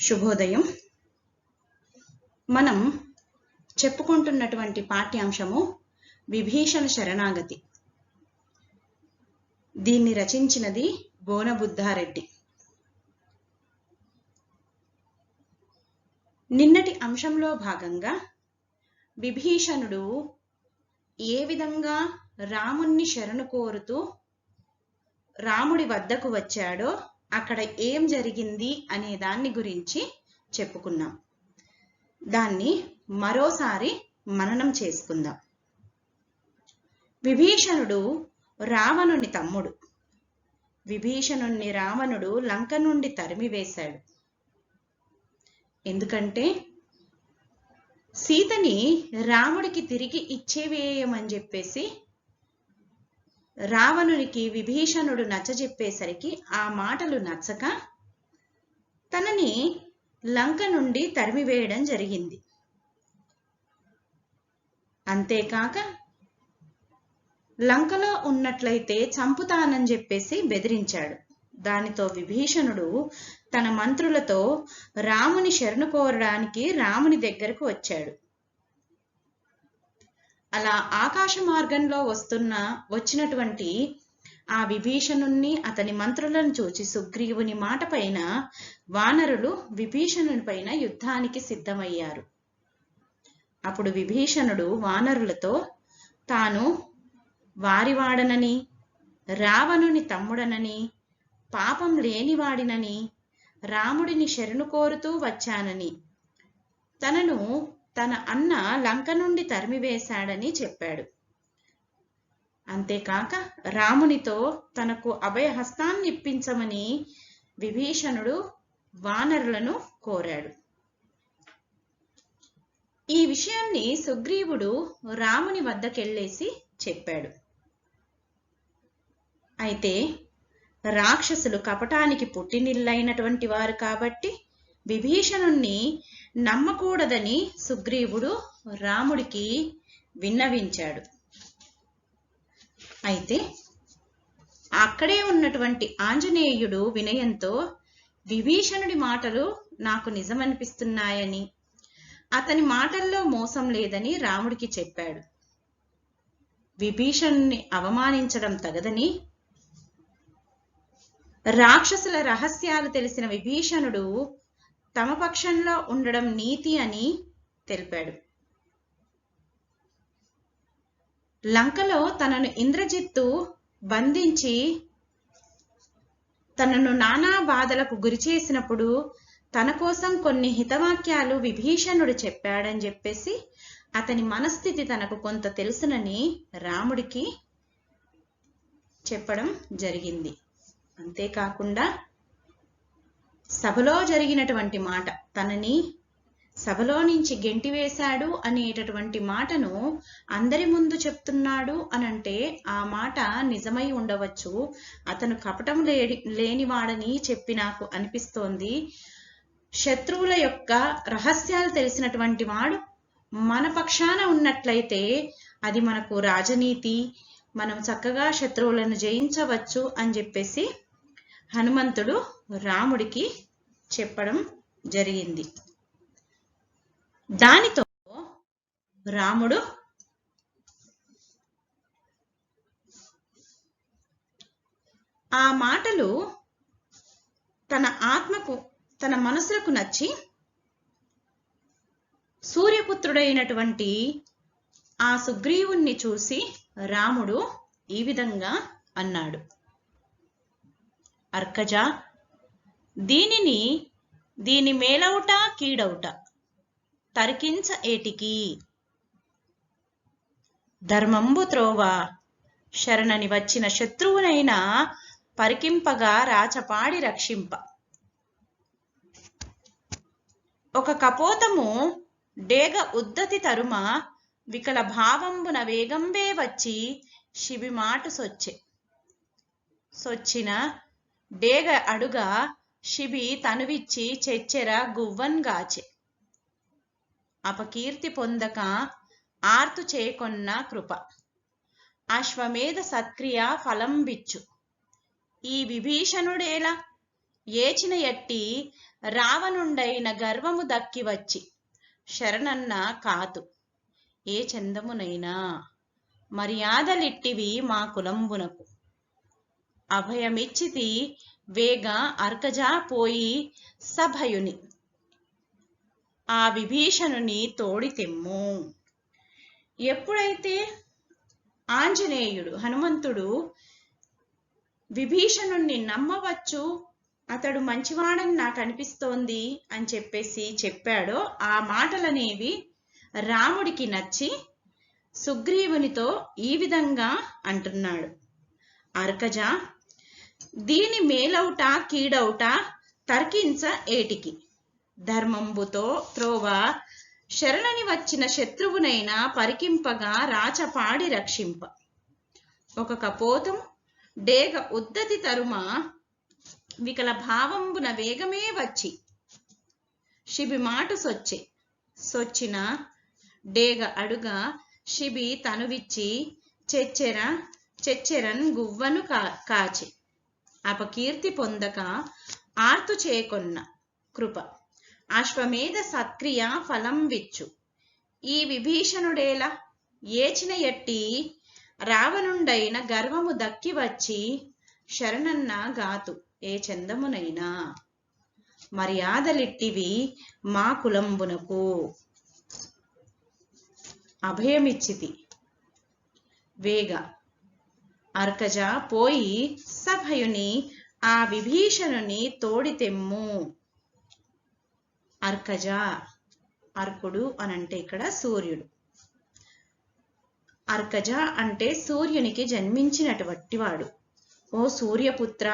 శుభోదయం. మనం చెప్పుకుంటున్నటువంటి పాఠ్యాంశము విభీషణ శరణాగతి. దీన్ని రచించినది బోనబుద్ధారెడ్డి. నిన్నటి అంశంలో భాగంగా విభీషణుడు ఏ విధంగా రాముణ్ణి శరణు కోరుతూ రాముడి వద్దకు వచ్చాడో అక్కడ ఏం జరిగింది అనే దాన్ని గురించి చెప్పుకున్నాం. దాన్ని మరోసారి మననం చేసుకుందాం. విభీషణుడు రావణుని తమ్ముడు. విభీషణుణ్ణి రావణుడు లంక నుండి తరిమివేశాడు. ఎందుకంటే సీతని రాముడికి తిరిగి ఇచ్చేవేయమని చెప్పేసి రావణునికి విభీషణుడు నచ్చజెప్పేసరికి ఆ మాటలు నచ్చక తనని లంక నుండి తరిమివేయడం జరిగింది. అంతేకాక లంకలో ఉన్నట్లయితే చంపుతానని చెప్పేసి బెదిరించాడు. దానితో విభీషణుడు తన మంత్రులతో రాముని శరణు కోరడానికి రాముని దగ్గరకు వచ్చాడు. అలా ఆకాశ మార్గంలో వచ్చినటువంటి ఆ విభీషణుణ్ణి అతని మంత్రులను చూచి సుగ్రీవుని మాట పైన వానరులు విభీషణుని పైన యుద్ధానికి సిద్ధమయ్యారు. అప్పుడు విభీషణుడు వానరులతో తాను వారివాడనని, రావణుని తమ్ముడనని, పాపం లేనివాడినని, రాముడిని శరణు కోరుతూ వచ్చానని, తనను తన అన్న లంక నుండి తరిమివేశాడని చెప్పాడు. అంతేకాక రామునితో తనకు అభయహస్తాన్ని ఇప్పించమని విభీషణుడు వానరులను కోరాడు. ఈ విషయాన్ని సుగ్రీవుడు రాముని వద్దకెళ్ళేసి చెప్పాడు. అయితే రాక్షసులు కపటానికి పుట్టినిల్లైనటువంటి వారు కాబట్టి విభీషణుణ్ణి నమ్మకూడదని సుగ్రీవుడు రాముడికి విన్నవించాడు. అయితే అక్కడే ఉన్నటువంటి ఆంజనేయుడు వినయంతో విభీషణుడి మాటలు నాకు నిజమనిపిస్తున్నాయని, అతని మాటల్లో మోసం లేదని రాముడికి చెప్పాడు. విభీషణుని అవమానించడం తగదని, రాక్షసుల రహస్యాలు తెలిసిన విభీషణుడు తమ పక్షంలో ఉండడం నీతి అని తెలిపాడు. లంకలో తనను ఇంద్రజిత్తు బంధించి తనను నానా బాధలకు గురి చేసినప్పుడు తన కోసం కొన్ని హితవాక్యాలు విభీషణుడు చెప్పాడని చెప్పేసి అతని మనస్థితి తనకు కొంత తెలుసునని రాముడికి చెప్పడం జరిగింది. అంతేకాకుండా సభలో జరిగినటువంటి మాట, తనని సభలో నుంచి గెంటివేశాడు అనేటటువంటి మాటను అందరి ముందు చెప్తున్నాడు అనంటే ఆ మాట నిజమై ఉండవచ్చు. అతను కపటం లేనివాడని చెప్పి నాకు అనిపిస్తోంది. శత్రువుల యొక్క రహస్యాలు తెలిసినటువంటి వాడు మన పక్షాన ఉన్నట్లయితే అది మనకు రాజనీతి, మనం చక్కగా శత్రువులను జయించవచ్చు అని చెప్పేసి హనుమంతుడు రాముడికి చెప్పడం జరిగింది. దానితో రాముడు ఆ మాటలు తన ఆత్మకు, తన మనసులకు నచ్చి సూర్యపుత్రుడైనటువంటి ఆ సుగ్రీవుణ్ణి చూసి రాముడు ఈ విధంగా అన్నాడు. అర్కజ, దీని మేలవుట కీడవుట తరికించ ఏటికి, ధర్మంబు త్రోవ శరణని వచ్చిన శత్రువునైనా పరికింపగా రాచపాడి రక్షింప. ఒక కపోతము డేగ ఉద్దతి తరుమ వికల భావంబున వేగంబే వచ్చి శిబిమాటు సొచ్చిన డేగ అడుగా శిబి తనువిచ్చి చెచ్చెర గువ్వన్గాచె. అపకీర్తి పొందక ఆర్తు చేకొన్న కృప, అశ్వమేధ సత్క్రియ ఫలంబిచ్చు. ఈ విభీషణుడేలా ఏచిన ఎట్టి రావనుండైన గర్వము దక్కి వచ్చి శరణన్న కాతు ఏ చందమునైనా మర్యాదలిట్టివి మా కులంబునకు అభయమిచ్చితి వేగ అర్కజా పోయి సభయుని ఆ విభీషణుని తోడితెమ్ము. ఎప్పుడైతే ఆంజనేయుడు హనుమంతుడు విభీషణుణ్ణి నమ్మవచ్చు, అతడు మంచివాడని నాకు అనిపిస్తోంది అని చెప్పేసి చెప్పాడో ఆ మాటలనేవి రాముడికి నచ్చి సుగ్రీవునితో ఈ విధంగా అంటున్నాడు. అర్కజ దీని మేలౌట కీడౌట తర్కించ ఏటికి ధర్మంబుతో త్రోవ శరణని వచ్చిన శత్రువునైనా పరికింపగా రాచపాడి రక్షింప. ఒక కపోతం డేగ ఉద్దతి తరుమ వికల భావంబున వేగమే వచ్చి శిబి మాటు సొచ్చిన డేగ అడుగా శిబి తనువిచ్చి చెచ్చెరన్ గువ్వను కాచి అపకీర్తి పొందక ఆర్తు చేకొన్న కృప అశ్వమేధ సత్క్రియ ఫలం విచ్చు. ఈ విభీషణుడేలా ఏచిన ఎట్టి రావనుండైన గర్వము దక్కి వచ్చి శరణన్న గాతు ఏ చందమునైనా మర్యాదలిట్టివి మా కులంబునకు అభయమిచ్చితి వేగ అర్కజ పోయి సభయుని ఆ విభీషణుని తోడితెమ్ము. అర్కజ అర్కుడు అనంటే ఇక్కడ సూర్యుడు. అర్కజ అంటే సూర్యునికి జన్మించినటువంటి వాడు. ఓ సూర్యపుత్ర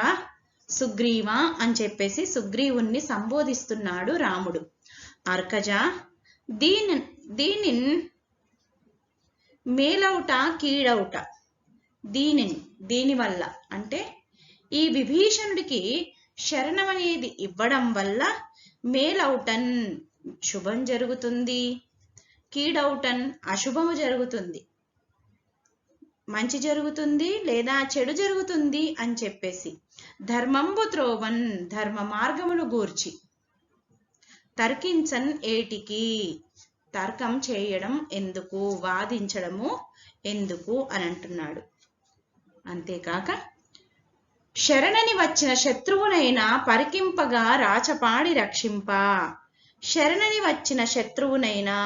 సుగ్రీవ అని చెప్పేసి సుగ్రీవుణ్ణి సంబోధిస్తున్నాడు రాముడు. అర్కజ దీనిన్ మేలౌట కీడౌట దీనివల్ల అంటే ఈ విభీషణుడికి శరణమనేది ఇవ్వడం వల్ల మేలౌటన్ శుభం జరుగుతుంది, కీడౌటన్ అశుభము జరుగుతుంది, మంచి జరుగుతుంది లేదా చెడు జరుగుతుంది అని చెప్పేసి ధర్మంబు త్రోవన్ ధర్మ మార్గమును గూర్చి తర్కించన్ ఏటికి తర్కం చేయడం ఎందుకు, వాదించడము ఎందుకు అని అంటున్నాడు. అంతేకాక శరణని వచ్చిన శత్రువునైనా పరికింపగా రాచపాడి రక్షింప. శరణని వచ్చిన శత్రువునైనా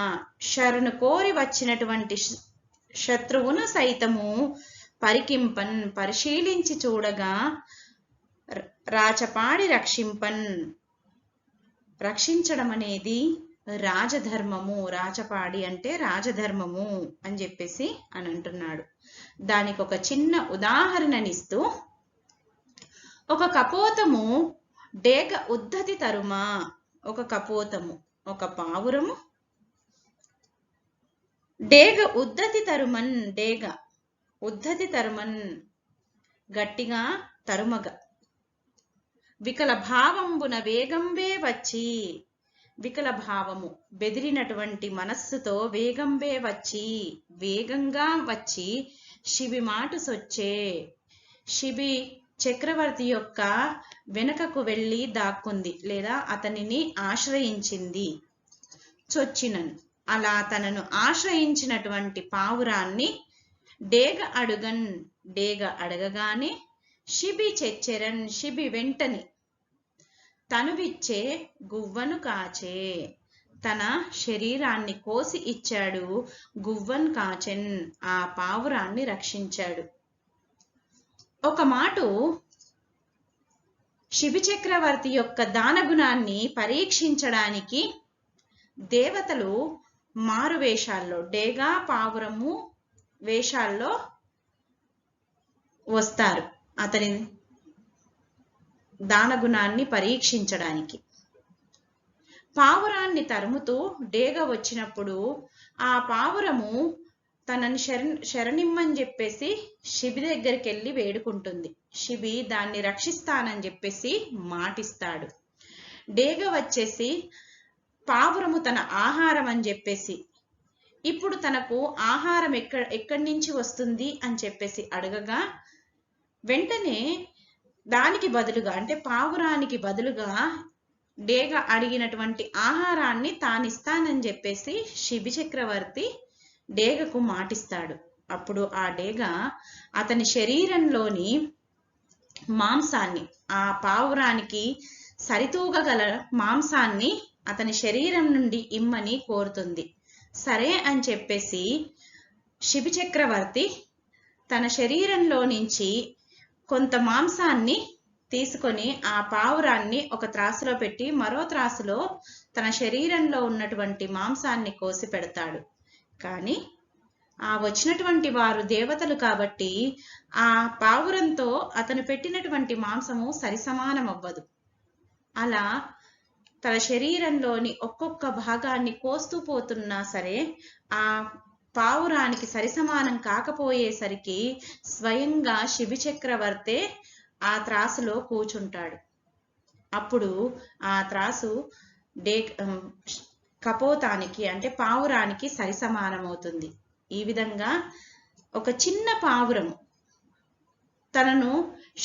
శరణు కోరి వచ్చినటువంటి శత్రువును సైతము పరికింపన్ పరిశీలించి చూడగా రాచపాడి రక్షించడం అనేది రాజధర్మము. రాచపాడి అంటే రాజధర్మము అని చెప్పేసి అని అంటున్నాడు. దానికి ఒక చిన్న ఉదాహరణనిస్తూ ఒక కపోతము డేగ ఉద్ధతి తరుమ, ఒక కపోతము ఒక పావురము డేగ ఉద్ధతి తరుమన్ డేగ ఉద్ధతి తరుమన్ గట్టిగా తరుమగ వికల భావంబున వేగంబే వచ్చి వికల భావము బెదిరినటువంటి మనస్సుతో వేగంగా వచ్చి శిబి మాటు సొచ్చే. శిబి చక్రవర్తి యొక్క వెనుకకు వెళ్ళి దాక్కుంది లేదా అతనిని ఆశ్రయించింది. చొచ్చినన్ అలా తనను ఆశ్రయించినటువంటి పావురాన్ని డేగ అడగగానే శిబి చెచ్చెరన్ శిబి వెంటనే తనువిచ్చే గువ్వను కాచే తన శరీరాన్ని కోసి ఇచ్చాడు. గువ్వన్ కాచెన్ ఆ పావురాన్ని రక్షించాడు. ఒక మాటు శిబి చక్రవర్తి యొక్క దానగుణాన్ని పరీక్షించడానికి దేవతలు మారు వేషాల్లో డేగా పావురము వేషాల్లో వస్తారు అతని దానగుణాన్ని పరీక్షించడానికి. పావురాన్ని తరుముతూ డేగ వచ్చినప్పుడు ఆ పావురము తనని శరణిమ్మని చెప్పేసి శిబి దగ్గరికి వెళ్ళి వేడుకుంటుంది. శిబి దాన్ని రక్షిస్తానని చెప్పేసి మాటిస్తాడు. డేగ వచ్చేసి పావురము తన ఆహారం అని చెప్పేసి ఇప్పుడు తనకు ఆహారం ఎక్కడి నుంచి వస్తుంది అని చెప్పేసి అడగగా వెంటనే దానికి బదులుగా అంటే పావురానికి బదులుగా డేగ అడిగినటువంటి ఆహారాన్ని తానిస్తానని చెప్పేసి శిబి చక్రవర్తి డేగకు మాటిస్తాడు. అప్పుడు ఆ డేగ అతని శరీరంలోని మాంసాన్ని, ఆ పావురానికి సరితూగగల మాంసాన్ని అతని శరీరం నుండి ఇమ్మని కోరుతుంది. సరే అని చెప్పేసి శిబి చక్రవర్తి తన శరీరంలో నుంచి కొంత మాంసాన్ని తీసుకొని ఆ పావురాన్ని ఒక త్రాసులో పెట్టి మరో త్రాసులో తన శరీరంలో ఉన్నటువంటి మాంసాన్ని కోసి పెడతాడు. కానీ ఆ వచ్చినటువంటి వారు దేవతలు కాబట్టి ఆ పావురంతో అతను పెట్టినటువంటి మాంసము సరిసమానం అవ్వదు. అలా తన శరీరంలోని ఒక్కొక్క భాగాన్ని కోస్తూ పోతున్నా సరే ఆ పావురానికి సరిసమానం కాకపోయేసరికి స్వయంగా శిబి చక్రవర్తే ఆ త్రాసులో కూర్చుంటాడు. అప్పుడు ఆ త్రాసు కపోతానికి అంటే పావురానికి సరిసమానమవుతుంది. ఈ విధంగా ఒక చిన్న పావురం తనను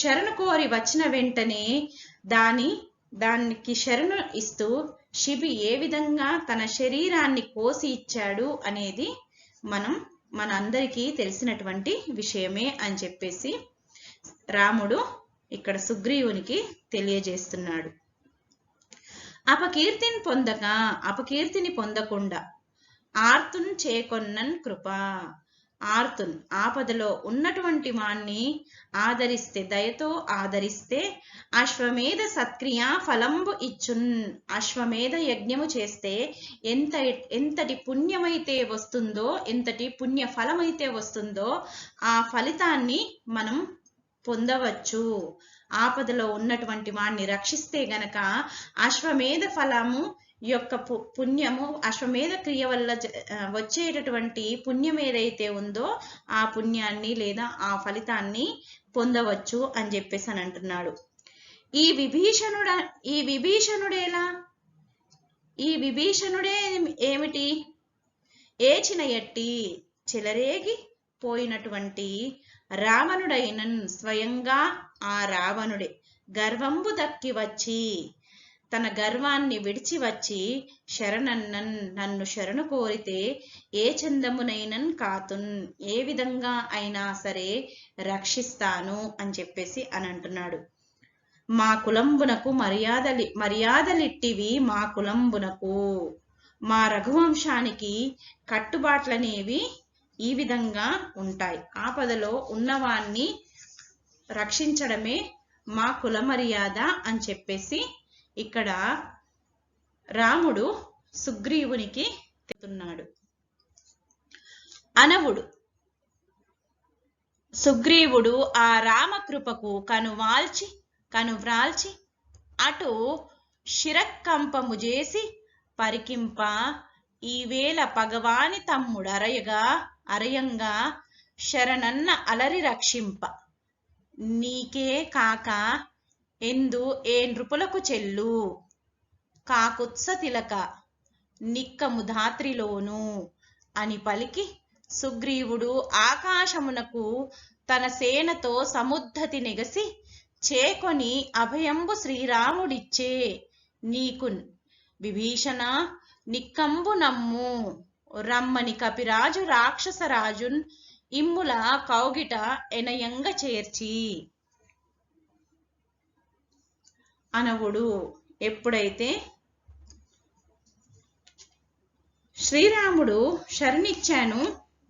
శరణు కోరి వచ్చిన వెంటనే దానికి శరణు ఇస్తూ శిబి ఏ విధంగా తన శరీరాన్ని కోసి ఇచ్చాడు అనేది మనందరికీ తెలిసినటువంటి విషయమే అని చెప్పేసి రాముడు ఇక్కడ సుగ్రీవునికి తెలియజేస్తున్నాడు. అపకీర్తిని పొందకుండా ఆర్తున్ చేకొన్నన్ కృప. ఆర్తున్ ఆపదలో ఉన్నటువంటి వాణ్ణి ఆదరిస్తే, దయతో ఆదరిస్తే అశ్వమేధ సత్క్రియ ఫలంబు ఇచ్చున్. అశ్వమేధ యజ్ఞము చేస్తే ఎంతటి పుణ్యమైతే వస్తుందో, ఎంతటి పుణ్య ఫలమైతే వస్తుందో ఆ ఫలితాన్ని మనం పొందవచ్చు. ఆపదలో ఉన్నటువంటి వాణ్ణి రక్షిస్తే గనక అశ్వమేధ ఫలము యొక్క పుణ్యము, అశ్వమేధ క్రియ వల్ల వచ్చేటటువంటి పుణ్యం ఏదైతే ఉందో ఆ పుణ్యాన్ని లేదా ఆ ఫలితాన్ని పొందవచ్చు అని చెప్పేసి అని అంటున్నాడు. ఈ విభీషణుడే ఏమిటి? ఏచిన ఎట్టి చెలరేగి పోయినటువంటి రావణుడైనన్ స్వయంగా ఆ రావణుడే గర్వంబు దక్కి వచ్చి, తన గర్వాన్ని విడిచి వచ్చి శరణన్నన్ నన్ను శరణు కోరితే ఏ చందమునైనన్ కాతున్, ఏ విధంగా అయినా సరే రక్షిస్తాను అని చెప్పేసి అని అంటున్నాడు. మా కులంబునకు మర్యాదలిట్టివి, మా కులంబునకు, మా రఘువంశానికి కట్టుబాట్లనేవి ఈ విధంగా ఉంటాయి. ఆపదలో ఉన్నవాన్ని రక్షించడమే మా కుల మర్యాద అని చెప్పేసి ఇక్కడ రాముడు సుగ్రీవునికి చెప్తున్నాడు. అనవుడు సుగ్రీవుడు ఆ రామకృపకు కనువ్రాల్చి అటు శిరకంపము చేసి పరికింప, ఈవేళ పగవాని తమ్ముడు అరయంగా శరణన్న అలరి రక్షింప, నీకే కాక ఎందు ఏ నృపులకు చెల్లు కాకుత్స తిలక నిక్కము ధాత్రిలోను అని పలికి సుగ్రీవుడు ఆకాశమునకు తన సేనతో సముద్ధతి నెగసి చేకొని అభయంబు శ్రీరాముడిచ్చే, నీకున్ విభీషణ నిక్కంబు నమ్ము రమ్మని కపిరాజు రాక్షసరాజున్ ఇమ్ముల కౌగిట ఎనయంగ చేర్చి. అనవుడు ఎప్పుడైతే శ్రీరాముడు శరణిచ్చాను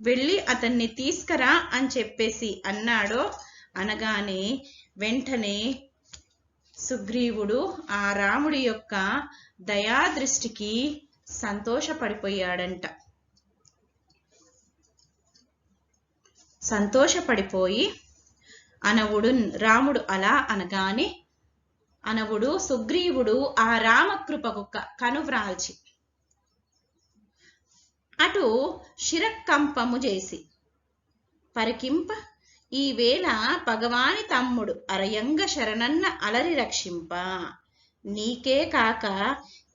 వెళ్ళి అతన్ని తీసుకురా అని చెప్పేసి అన్నాడో అనగానే వెంటనే సుగ్రీవుడు ఆ రాముడి యొక్క దయాదృష్టికి సంతోషపడిపోయాడంట. సంతోషపడిపోయి రాముడు అలా అనగానే సుగ్రీవుడు ఆ రామకృపకు కనువ్రాల్చి అటు శిరకంపము చేసి పరికింప, ఈవేళ పగవాని తమ్ముడు అరయంగ శరణన్న అలరి రక్షింప, నీకే కాక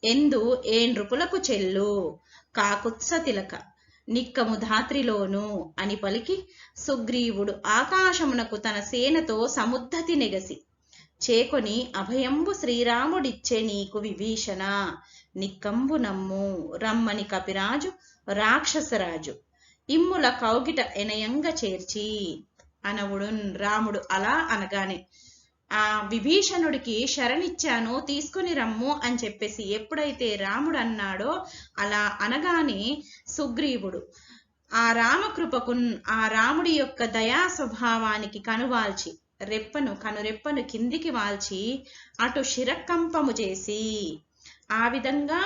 ఎందు ఏ నృపులకు చెల్లు కాకుత్స తిలక నిక్కము ధాత్రిలోను అని పలికి సుగ్రీవుడు ఆకాశమునకు తన సేనతో సముద్ధతి నెగసి చేకొని అభయంబు శ్రీరాముడిచ్చే నీకు విభీషణ, నిక్కంబు నమ్ము రమ్మని కపిరాజు రాక్షసరాజు ఇమ్ముల కౌగిట ఎనయంగా చేర్చి అనవుడున్. రాముడు అలా అనగానే ఆ విభీషణుడికి శరణిచ్చాను తీసుకుని రమ్ము అని చెప్పేసి ఎప్పుడైతే రాముడు అన్నాడో అలా అనగానే సుగ్రీవుడు ఆ రామకృపకు, ఆ రాముడి యొక్క దయా స్వభావానికి కనువాల్చి కనురెప్పను కిందికి వాల్చి అటు శిరకంపము చేసి ఆ విధంగా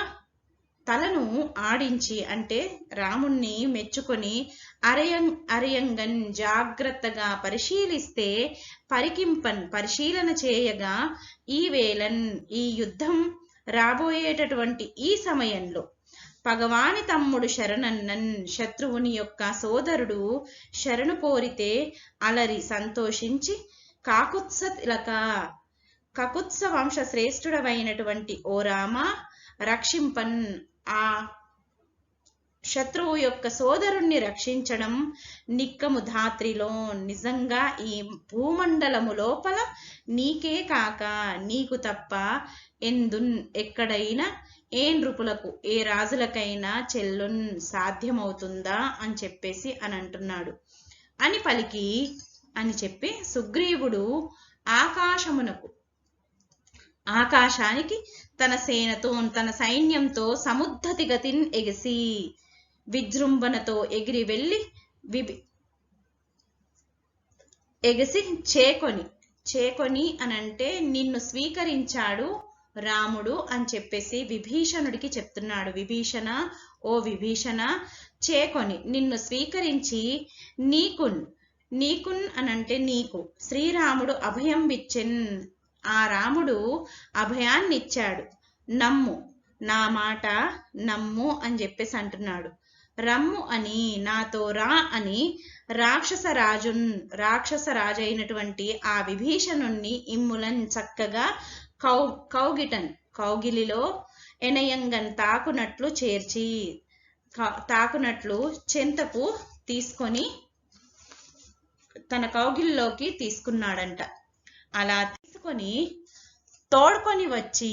తలను ఆడించి అంటే రాముణ్ణి మెచ్చుకొని అరయంగన్ జాగ్రత్తగా పరిశీలిస్తే పరిశీలన చేయగా ఈ వేళన్ ఈ యుద్ధం రాబోయేటటువంటి ఈ సమయంలో పగవాని తమ్ముడు శరణన్నన్ శత్రువుని యొక్క సోదరుడు శరణు కోరితే అలరి సంతోషించి కకుత్స వంశ శ్రేష్ఠుడవైనటువంటి ఓ రామ రక్షింపన్. ఆ శత్రువు యొక్క సోదరుణ్ణి రక్షించడం నిక్కము ధాత్రిలో నిజంగా ఈ భూమండలము లోపల నీకే కాక నీకు తప్ప ఎక్కడైనా ఏ నృపులకు ఏ రాజులకైనా చెల్లున్ సాధ్యమవుతుందా అని చెప్పేసి అని అంటున్నాడు అని పలికి అని చెప్పి సుగ్రీవుడు ఆకాశానికి తన సేనతో తన సైన్యంతో సముద్ధతి గతిన్ ఎగిసి విజృంభణతో ఎగిరి వెళ్ళి చేకొని అనంటే నిన్ను స్వీకరించాడు రాముడు అని చెప్పేసి విభీషణుడికి చెప్తున్నాడు. విభీషణ, ఓ విభీషణ, చేకొని నిన్ను స్వీకరించి నీకున్ అనంటే నీకు శ్రీరాముడు అభయం ఇచ్చెన్. ఆ రాముడు అభయాన్నిచ్చాడు. నమ్ము, నా మాట నమ్ము అని చెప్పేసి అంటున్నాడు. రమ్ము అని, నాతో రా అని రాక్షసరాజైనటువంటి ఆ విభీషణుణ్ణి ఇమ్ములన్ చక్కగా కౌగిలిలో ఎనయంగన్ తాకునట్లు చెంతకు తీసుకొని తన కౌగిలిలోకి తీసుకున్నాడంట. అలా తీసుకొని తోడ్కొని వచ్చి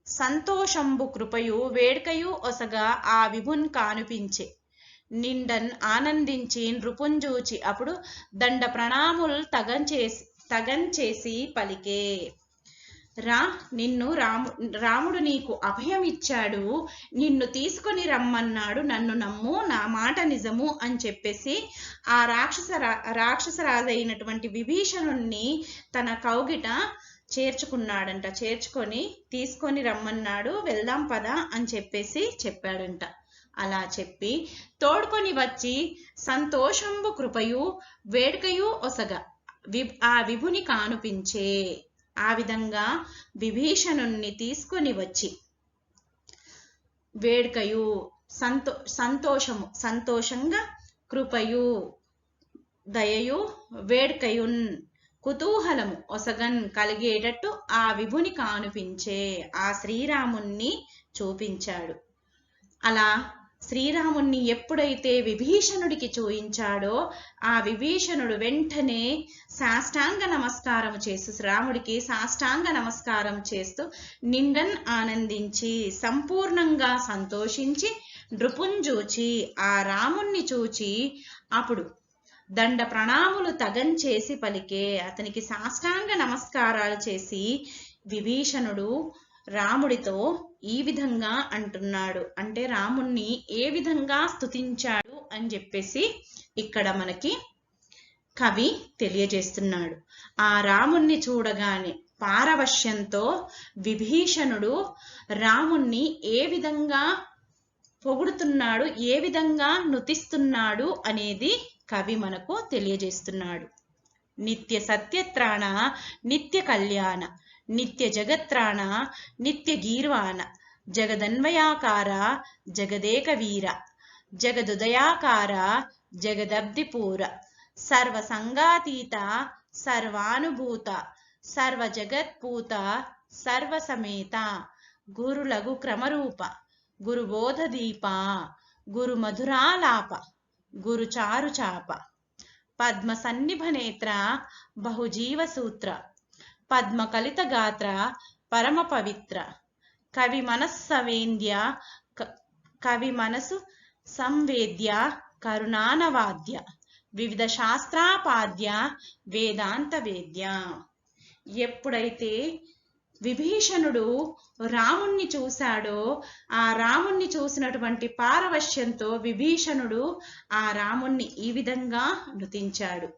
సంతోషంబు కృపయు వేడుకయు ఒసగా ఆ విభున్ కానుపించే నిండన్ ఆనందించి నృపుంజూచి అప్పుడు దండ ప్రణాములు తగన్ చేసి పలికే రాముడు నీకు అభయం ఇచ్చాడు, నిన్ను తీసుకొని రమ్మన్నాడు, నన్ను నమ్ము, నా మాట నిజము అని చెప్పేసి ఆ రాక్షసరాజైనటువంటి విభీషణుణ్ణి తన కౌగిట చేర్చుకున్నాడంట. చేర్చుకొని తీసుకొని రమ్మన్నాడు, వెళ్దాం పద అని చెప్పేసి చెప్పాడంట. అలా చెప్పి తోడ్కొని వచ్చి సంతోషంబు కృపయు వేడుకయు ఒసగా ఆ విభుని కానుపించే. ఆ విధంగా విభీషణుణ్ణి తీసుకొని వచ్చి వేడుకయు సంతోషంగా కృపయు దయయు వేడుకయున్ కుతూహలము ఒసగన్ కలిగేటట్టు ఆ విభుని కానుపించే ఆ శ్రీరాముణ్ణి చూపించాడు. అలా శ్రీరాముణ్ణి ఎప్పుడైతే విభీషణుడికి చూయించాడో ఆ విభీషణుడు వెంటనే సాష్టాంగ నమస్కారం చేస్తూ రాముడికి సాష్టాంగ నమస్కారం చేస్తూ నిండన్ ఆనందించి సంపూర్ణంగా సంతోషించి నృపుంజూచి ఆ రాముణ్ణి చూచి అప్పుడు దండ ప్రణాములు తగన్ చేసి పలికే. అతనికి సాష్టాంగ నమస్కారాలు చేసి విభీషణుడు రాముడితో ఈ విధంగా అంటున్నాడు. అంటే రాముణ్ణి ఏ విధంగా స్తుతించాడు అని చెప్పేసి ఇక్కడ మనకి కవి తెలియజేస్తున్నాడు. ఆ రాముణ్ణి చూడగానే పారవశ్యంతో విభీషణుడు రాముణ్ణి ఏ విధంగా పొగుడుతున్నాడు, ఏ విధంగా నుతిస్తున్నాడు అనేది కవి మనకు తెలియజేస్తున్నాడు. నిత్య సత్యత్రాణ నిత్య కళ్యాణ నిత్య జగత్రాణ నిత్య గీర్వాణ జగదన్వయాకార జగదేక వీర జగదుదయాకార జగదబ్దిపూర సర్వసంగాతీత సర్వానుభూత సర్వజగత్పూత సర్వసమేత గురులఘు క్రమరూప గురుబోధదీప గురు మధురాలాప గురు చారుచాప పద్మ సన్నిభనేత్ర బహుజీవసూత్ర పద్మకలిత గాత్ర పరమ పవిత్ర కవి మనసు సంవేద్య కరుణానవాద్య వివిధ శాస్త్రాపాద్య వేదాంత వేద్య. ఎప్పుడైతే విభీషణుడు రాముణ్ణి చూశాడో ఆ రాముణ్ణి చూసినటువంటి పారవశ్యంతో విభీషణుడు ఆ రాముణ్ణి ఈ విధంగా నృతించాడు.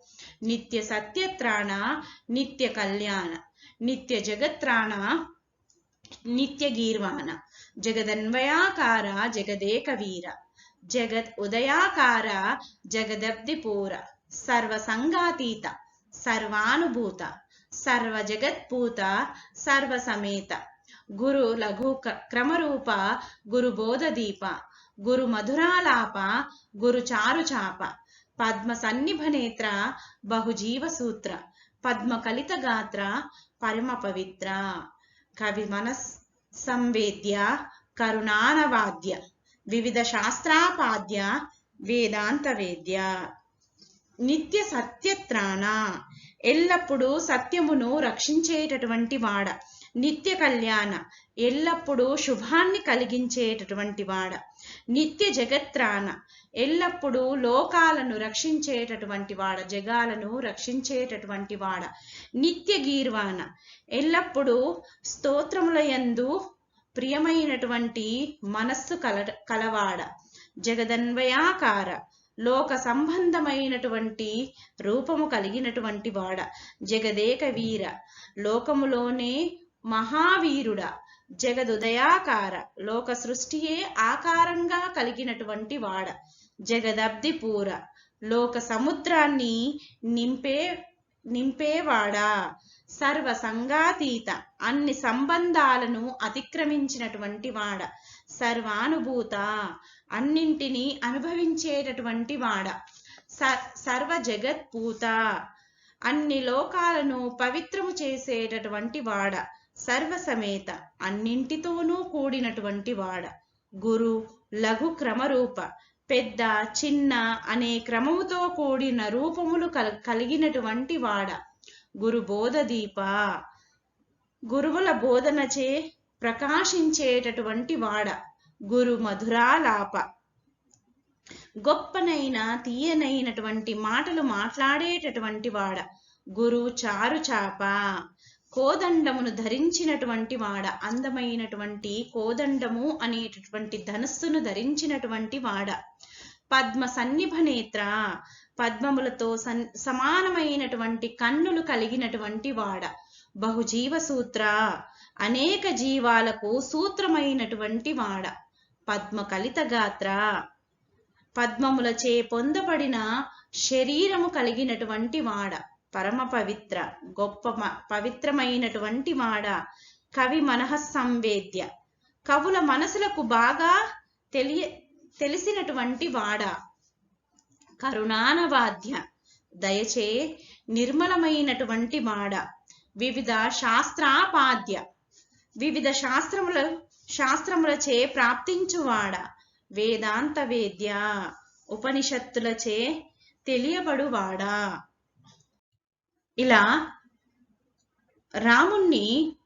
నిత్య సత్యత్రాణ నిత్య కళ్యాణ నిత్య జగత్రాణ నిత్య గీర్వాణ జగదన్వయాకార జగదేక వీర జగద్ ఉదయాకార జగదబ్దిపూర సర్వసంగాతీత సర్వానుభూత సర్వ జగత్పూత సర్వ సమేత గురు లఘు క్రమరూప గురు బోధదీప గురు మధురాలాప గురు చారుచాప పద్మ సన్నిభనేత్ర బహుజీవ సూత్ర పద్మ కలిత గాత్ర పరమ పవిత్ర కవి మనస్ సంవేద్య కరుణానవాద్య వివిధ శాస్త్రాపాద్య వేదాంత వేద్య. నిత్య సత్యత్రాణ ఎల్లప్పుడూ సత్యమును రక్షించేటటువంటి వాడ. నిత్య కళ్యాణ ఎల్లప్పుడూ శుభాన్ని కలిగించేటటువంటి వాడ. నిత్య జగత్రాణ ఎల్లప్పుడూ లోకాలను రక్షించేటటువంటి వాడ, జగాలను రక్షించేటటువంటి వాడ. నిత్య గీర్వాణ ఎల్లప్పుడూ స్తోత్రముల యందు ప్రియమైనటువంటి మనస్సు కలవాడ. జగదన్వయాకార లోక సంబంధమైనటువంటి రూపము కలిగినటువంటి వాడ. జగదేక వీర లోకములోనే మహావీరుడ. జగదుదయాకార లోక సృష్టియే ఆకారంగా కలిగినటువంటి వాడ. జగదబ్దిపూర లోక సముద్రాన్ని నింపేవాడా. సర్వ సంగాతీత అన్ని సంబంధాలను అతిక్రమించినటువంటి వాడ. సర్వానుభూత అన్నింటినీ అనుభవించేటటువంటి వాడ. సర్వ జగత్పూత అన్ని లోకాలను పవిత్రము చేసేటటువంటి వాడ. సర్వసమేత అన్నింటితోనూ కూడినటువంటి వాడ. గురు లఘు క్రమరూప పెద్ద చిన్న అనే క్రమముతో కూడిన రూపములు కలిగినటువంటి వాడ. గురు బోధదీప గురువుల బోధనచే ప్రకాశించేటటువంటి వాడ. గురు మధురాలాప గొప్పనైన తీయనైనటువంటి మాటలు మాట్లాడేటటువంటి వాడ. గురు చారుచాప కోదండమును ధరించినటువంటి వాడ. అందమైనటువంటి కోదండము అనేటటువంటి ధనస్సును ధరించినటువంటి వాడ. పద్మ సన్నిభనేత్ర పద్మములతో సమానమైనటువంటి కన్నులు కలిగినటువంటి వాడ. బహుజీవ సూత్ర అనేక జీవాలకు సూత్రమైనటువంటి వాడ. పద్మ కలిత గాత్ర పద్మములచే పొందబడిన శరీరము కలిగినటువంటి వాడ. పరమ పవిత్ర గొప్ప పవిత్రమైనటువంటి వాడ. కవి మనః సంవేద్య కవుల మనసులకు బాగా తెలిసినటువంటి వాడ. కరుణానవాద్య దయచే నిర్మలమైనటువంటి వాడ. వివిధ శాస్త్రాపాద్య వివిధ శాస్త్రములచే ప్రాప్తించువాడ. వేదాంత వేద్య ఉపనిషత్తులచే తెలియబడువాడా. ఇలా రాముణ్ణి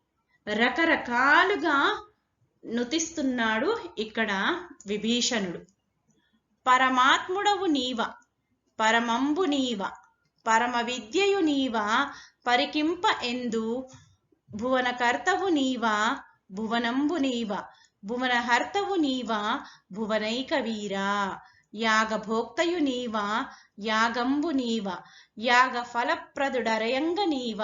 రకరకాలుగా నుతిస్తున్నాడు ఇక్కడ విభీషణుడు. పరమాత్ముడవు నీవ పరమంబు నీవ పరమ విద్యయు నీవ పరికింప ఎందు భువనకర్తవు నీవ భువనంబు నీవ భువనహర్తవు నీవ భువనైక వీరా. యాగభోక్తయు నీవ యాగంబు నీవ యాగ ఫలప్రదుడరయంగ నీవ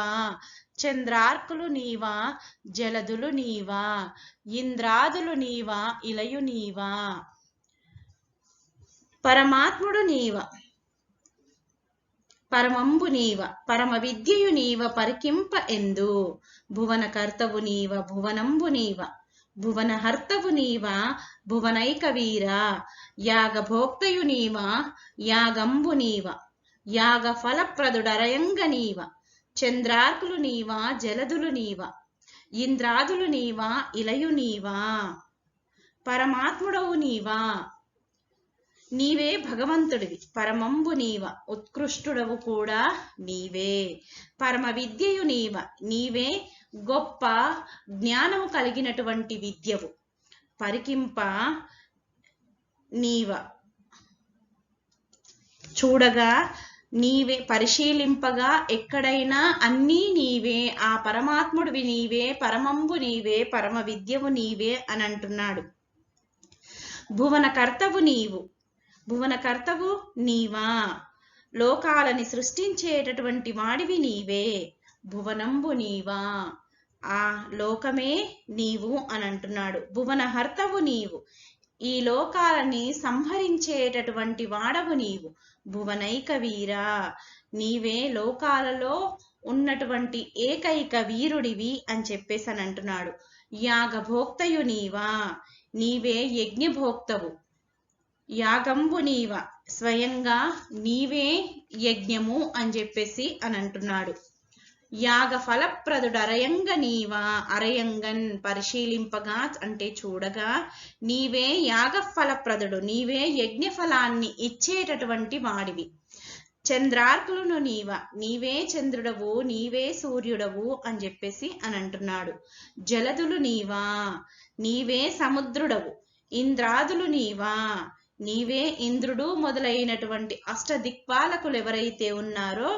చంద్రార్కులు నీవ జలదులు నీవ ఇంద్రాదులు నీవ ఇలయు నీవ. పరమాత్ముడు నీవ పరమంబు నీవ పరమ విద్యయు నీవ పరికింప ఎందు భువనకర్తవు నీవ భువనంబు నీవ భువనహర్తవు నీవ భువనైక వీరా. యాగభోక్తయు నీవ యాగంబు నీవ యాగ ఫలప్రదుడరయంగ నీవ చంద్రార్కులు నీవ జలదులు నీవ ఇంద్రాదులు నీవ ఇలయు నీవ. పరమాత్ముడవు నీవ నీవే భగవంతుడివి, పరమంబు నీవ, ఉత్కృష్టుడవు కూడా నీవే, పరమ విద్యయు నీవ, నీవే గొప్ప జ్ఞానము కలిగినటువంటి విద్యవు, పరికింప నీవ, చూడగా నీవే, పరిశీలింపగా ఎక్కడైనా అన్నీ నీవే, ఆ పరమాత్ముడివి నీవే, పరమంబు నీవే, పరమ విద్యవు నీవే అని అంటున్నాడు. భువనకర్తవు నీవు, భువనకర్తవు నీవా, లోకాలని సృష్టించేటటువంటి వాడివి నీవే, భువనంబు నీవా, ఆ లోకమే నీవు అని అంటున్నాడు. భువనహర్తవు నీవు, ఈ లోకాలని సంహరించేటటువంటి వాడవు నీవు, భువనైక వీరా, నీవే లోకాలలో ఉన్నటువంటి ఏకైక వీరుడివి అని చెప్పేసి అని అంటున్నాడు. యాగభోక్తయు నీవా, నీవే యజ్ఞభోక్తవు, యాగంబు నీవ, స్వయంగా నీవే యజ్ఞము అని చెప్పేసి అని అంటున్నాడు. యాగ ఫలప్రదుడు అరయంగ నీవా, అరయంగన్ పరిశీలింపగా అంటే చూడగా నీవే యాగ ఫలప్రదుడు, నీవే యజ్ఞ ఫలాన్ని ఇచ్చేటటువంటి వాడివి. చంద్రార్కులను నీవ, నీవే చంద్రుడవు, నీవే సూర్యుడవు అని చెప్పేసి అని అంటున్నాడు. జలదులు నీవా, నీవే సముద్రుడవు, ఇంద్రాదులు నీవా, నీవే ఇంద్రుడు మొదలైనటువంటి అష్టదిక్పాలకులు ఎవరైతే ఉన్నారో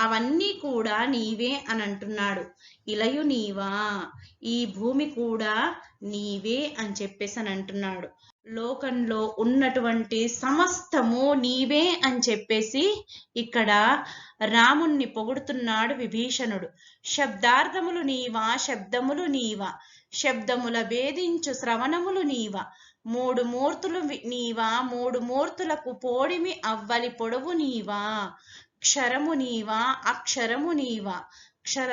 అవన్నీ కూడా నీవే అని అంటున్నాడు. ఇలయు నీవా, ఈ భూమి కూడా నీవే అని చెప్పేసి అని అంటున్నాడు. లోకంలో ఉన్నటువంటి సమస్తము నీవే అని చెప్పేసి ఇక్కడ రాముణ్ణి పొగుడుతున్నాడు విభీషణుడు. శబ్దార్థములు నీవా, శబ్దములు నీవా, శబ్దముల భేదించు శ్రవణములు నీవా, మూడు మూర్తులు నీవా, మూడు మూర్తులకు పోడిమి అవ్వలి పొడవు నీవా, క్షరము నీవా, అక్షరము నీవా, క్షర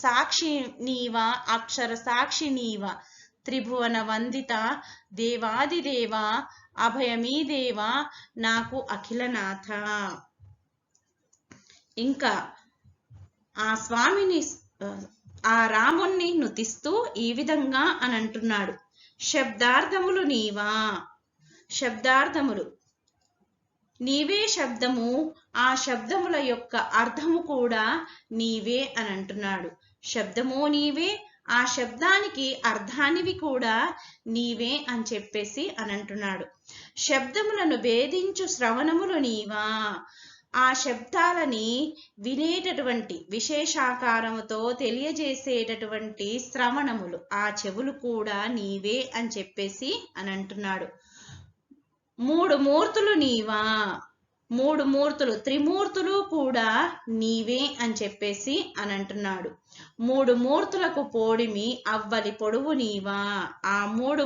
సాక్షి నీవా, అక్షర సాక్షి నీవా, త్రిభువన వందిత దేవాదిదేవా, అభయమీ దేవా నాకు అఖిలనాథ. ఇంకా ఆ స్వామిని, ఆ రాముణ్ణి నుతిస్తూ ఈ విధంగా అని అంటున్నాడు. శబ్దార్థములు నీవా, శబ్దార్థములు నీవే శబ్దము, ఆ శబ్దముల యొక్క అర్థము కూడా నీవే అని అంటున్నాడు. శబ్దము నీవే, ఆ శబ్దానికి అర్థానివి కూడా నీవే అని చెప్పేసి అని అంటున్నాడు. శబ్దములను భేదించు శ్రవణములు నీవా, ఆ శబ్దాలని వినేటటువంటి విశేషాకారముతో తెలియజేసేటటువంటి శ్రవణములు, ఆ చెవులు కూడా నీవే అని చెప్పేసి అని అంటున్నాడు. మూడు మూర్తులు నీవా, మూడు మూర్తులు, త్రిమూర్తులు కూడా నీవే అని చెప్పేసి అని అంటున్నాడు. మూడు మూర్తులకు పోడిమి అవ్వలి పొడవు నీవా, ఆ మూడు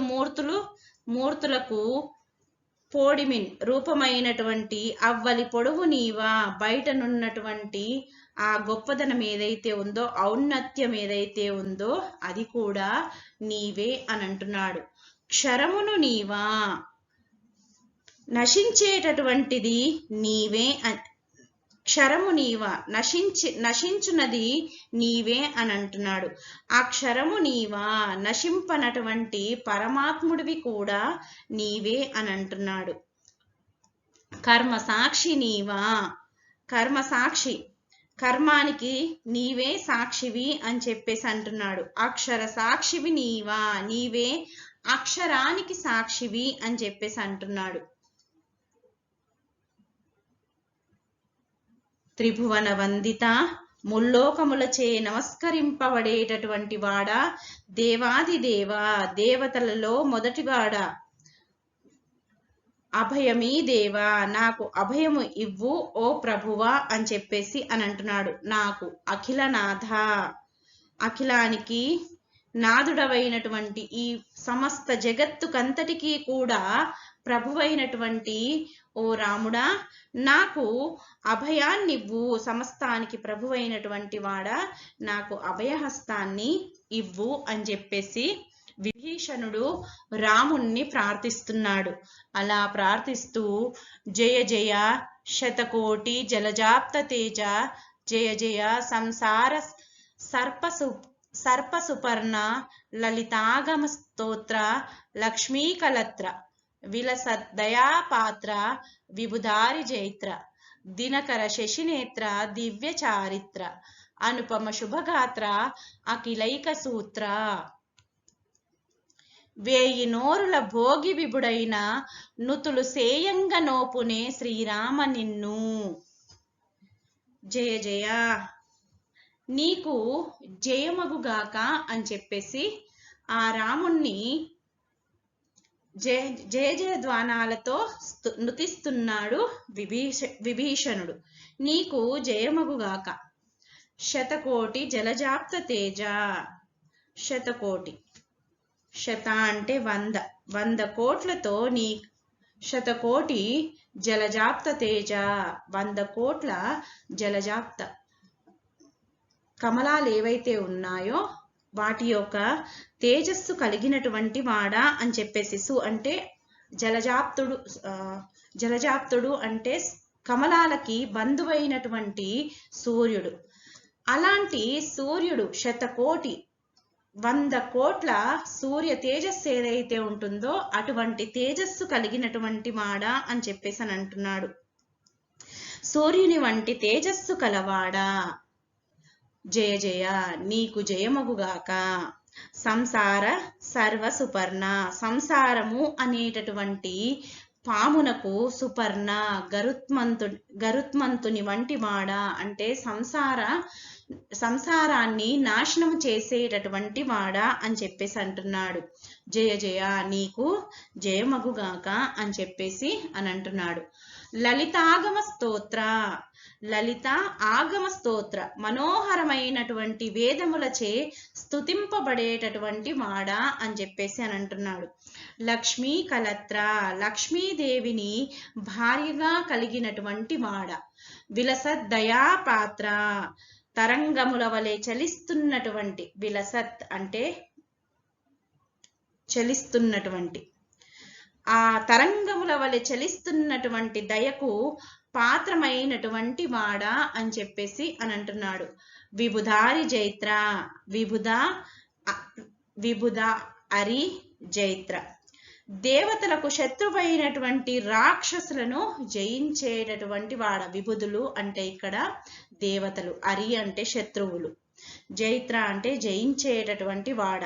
మూర్తులకు పోడిమి రూపమైనటువంటి అవ్వలి పొడవు నీవా, బయటనున్నటువంటి ఆ గొప్పదనం ఏదైతే ఉందో, ఔన్నత్యం ఏదైతే ఉందో అది కూడా నీవే అని అంటున్నాడు. క్షరమును నీవా, నశించేటటువంటిది నీవే, క్షరము నీవా, నశించున్నది నీవే అని అంటున్నాడు. ఆ క్షరము నీవా, నశింపనటువంటి పరమాత్ముడివి కూడా నీవే అని అంటున్నాడు. కర్మ సాక్షి నీవా, కర్మ సాక్షి, కర్మానికి నీవే సాక్షివి అని చెప్పేసి అంటున్నాడు. అక్షర సాక్షివి నీవా, నీవే అక్షరానికి సాక్షివి అని చెప్పేసి అంటున్నాడు. త్రిభువన వందిత, ముల్లోకములచే నమస్కరింపబడేటటువంటి వాడా, దేవాది దేవా, దేవతలలో మొదటివాడా, అభయమీ దేవా నాకు అభయము ఇవ్వు ఓ ప్రభువా అని చెప్పేసి అని అంటున్నాడు. నాకు అఖిలనాథ, అఖిలానికి నాదుడవైనటువంటి ఈ సమస్త జగత్తుకంతటికీ కూడా ప్రభువైనటువంటి ఓ రాముడా, నాకు అభయాన్నివ్వు, సమస్తానికి ప్రభువైనటువంటి వాడా నాకు అభయహస్తాన్ని ఇవ్వు అని చెప్పేసి విభీషణుడు రాముణ్ణి ప్రార్థిస్తున్నాడు. అలా ప్రార్థిస్తూ జయ జయ శతకోటి జలజాప్త తేజ, జయ జయ సంసార సర్పసుపర్ణ లలితాగమ స్తోత్ర లక్ష్మీకలత్ర విలసద్దయా పాత్ర విబుధారి జైత్ర దినకర శశినేత్ర దివ్య చారిత్ర అనుపమ శుభగాత్ర అఖిలైక సూత్ర వేయి నోరుల భోగి విభుడైన నుతులు సేయంగ నోపునే శ్రీరామ నిన్ను. జయ జయ నీకు జయమగుగాక అని చెప్పేసి ఆ రాముణ్ణి జయ జయ జయధ్వానాలతో నృతిస్తున్నాడు విభీషణుడు. నీకు జయమగుగాక. శతకోటి జలజాప్త తేజ. శతకోటి, శత అంటే 100 కోట్లతో నీ శతకోటి జలజాప్త తేజ 100 కోట్ల జలజాప్త కమలాలు ఏవైతే ఉన్నాయో వాటి యొక్క తేజస్సు కలిగినటువంటి వాడా అని చెప్పేసి. సు అంటే జలజాప్తుడు, జలజాప్తుడు అంటే కమలాలకి బంధువైనటువంటి సూర్యుడు. అలాంటి సూర్యుడు శతకోటి 100 కోట్ల సూర్య తేజస్సు ఏదైతే ఉంటుందో అటువంటి తేజస్సు కలిగినటువంటి వాడా అని చెప్పేసి అని అంటున్నాడు. సూర్యుని వంటి తేజస్సు కలవాడా. జయ జయ నీకు జయమగుగాక. సంసార సర్వ సుపర్ణ. సంసారము అనేటటువంటి పామునకు సుపర్ణ గరుత్మంతుని వంటి వాడా అంటే సంసారాన్ని నాశనం చేసేటటువంటి వాడా అని చెప్పేసి అంటున్నాడు. జయ జయ నీకు జయమగుగాక అని చెప్పేసి అని అంటున్నాడు. లలితాగమ స్తోత్ర. లలిత ఆగమ స్తోత్ర మనోహరమైనటువంటి వేదములచే స్తుతింపబడేటటువంటి వాడా అని చెప్పేసి అని అంటున్నాడు. లక్ష్మీ కలత్ర. లక్ష్మీదేవిని భార్యగా కలిగినటువంటి వాడ. విలసత్ దయాపాత్ర. తరంగముల వలె చలిస్తున్నటువంటి. విలసత్ అంటే చలిస్తున్నటువంటి. ఆ తరంగముల వలె చలిస్తున్నటువంటి దయకు పాత్రమైనటువంటి వాడా అని చెప్పేసి అని అంటున్నాడు. విబుధారి జైత్ర. విబుధ అరి జైత్ర. దేవతలకు శత్రువైనటువంటి రాక్షసులను జయించేటటువంటి వాడ. విబుధులు అంటే ఇక్కడ దేవతలు, అరి అంటే శత్రువులు, జైత్ర అంటే జయించేటటువంటి వాడ.